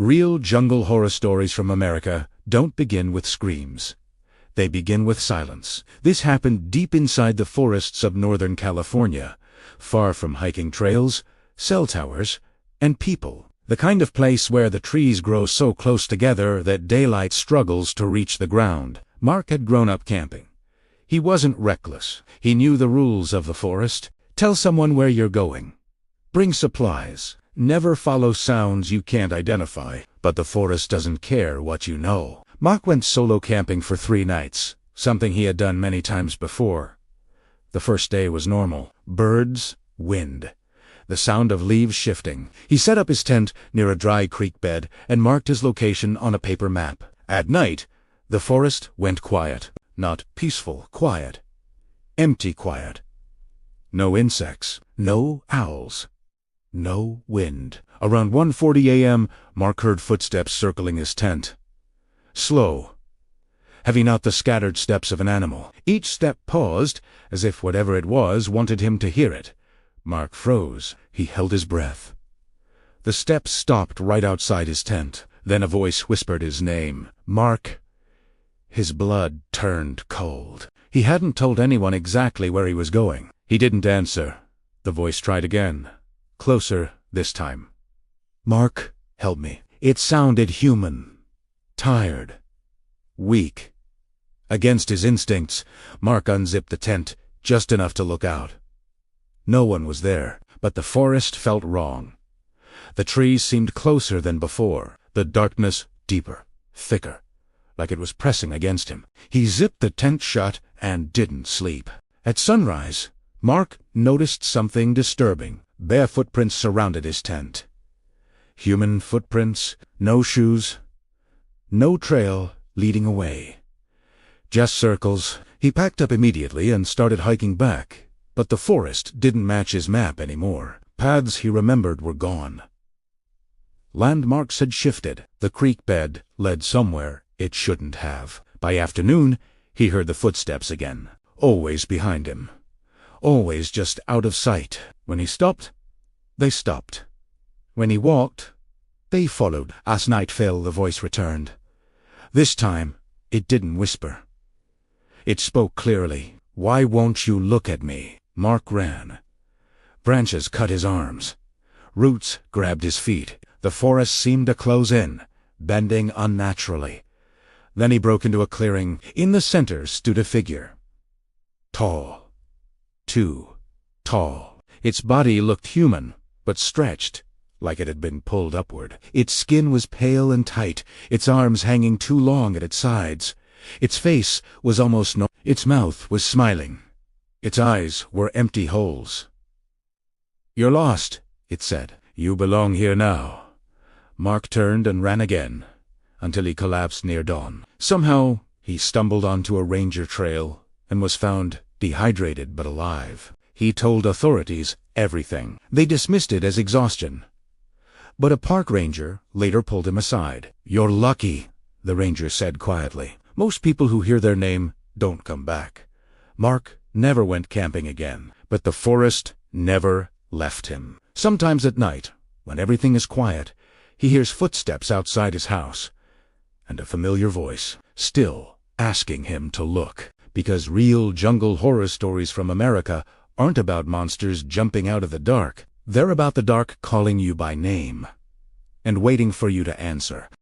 Real jungle horror stories from America don't begin with screams. They begin with silence. This happened deep inside the forests of Northern California, far from hiking trails, cell towers, and people. The kind of place where the trees grow so close together that daylight struggles to reach the ground. Mark had grown up camping. He wasn't reckless. He knew the rules of the forest. Tell someone where you're going. Bring supplies. Never follow sounds you can't identify. But the forest doesn't care what you know. Mark went solo camping for 3 nights, something he had done many times before. The first day was normal. Birds, wind, the sound of leaves shifting. He set up his tent near a dry creek bed and marked his location on a paper map. At night, the forest went quiet. Not peaceful quiet. Empty quiet. No insects. No owls. No wind. Around 1:40 a.m., Mark heard footsteps circling his tent. Slow, heavy, not the scattered steps of an animal. Each step paused, as if whatever it was wanted him to hear it. Mark froze. He held his breath. The steps stopped right outside his tent. Then a voice whispered his name. Mark. His blood turned cold. He hadn't told anyone exactly where he was going. He didn't answer. The voice tried again. Closer this time. Mark, help me. It sounded human. Tired. Weak. Against his instincts, Mark unzipped the tent, just enough to look out. No one was there, but the forest felt wrong. The trees seemed closer than before, the darkness deeper, thicker, like it was pressing against him. He zipped the tent shut and didn't sleep. At sunrise, Mark noticed something disturbing. Bare footprints surrounded his tent. Human footprints, no shoes, no trail leading away. Just circles. He packed up immediately and started hiking back, but the forest didn't match his map anymore. Paths he remembered were gone. Landmarks had shifted. The creek bed led somewhere it shouldn't have. By afternoon, he heard the footsteps again, always behind him, always just out of sight. When he stopped, they stopped. When he walked, they followed. As night fell, the voice returned. This time, it didn't whisper. It spoke clearly. Why won't you look at me? Mark ran. Branches cut his arms. Roots grabbed his feet. The forest seemed to close in, bending unnaturally. Then he broke into a clearing. In the center stood a figure. Tall. Too tall. Its body looked human, but stretched, like it had been pulled upward. Its skin was pale and tight, its arms hanging too long at its sides. Its face was almost no. Its mouth was smiling. Its eyes were empty holes. You're lost, it said. You belong here now. Mark turned and ran again, until he collapsed near dawn. Somehow, he stumbled onto a ranger trail and was found dehydrated but alive. He told authorities everything. They dismissed it as exhaustion. But a park ranger later pulled him aside. You're lucky, the ranger said quietly. Most people who hear their name don't come back. Mark never went camping again, but the forest never left him. Sometimes at night, when everything is quiet, he hears footsteps outside his house, and a familiar voice, still asking him to look. Because real jungle horror stories from America aren't about monsters jumping out of the dark. They're about the dark calling you by name and waiting for you to answer.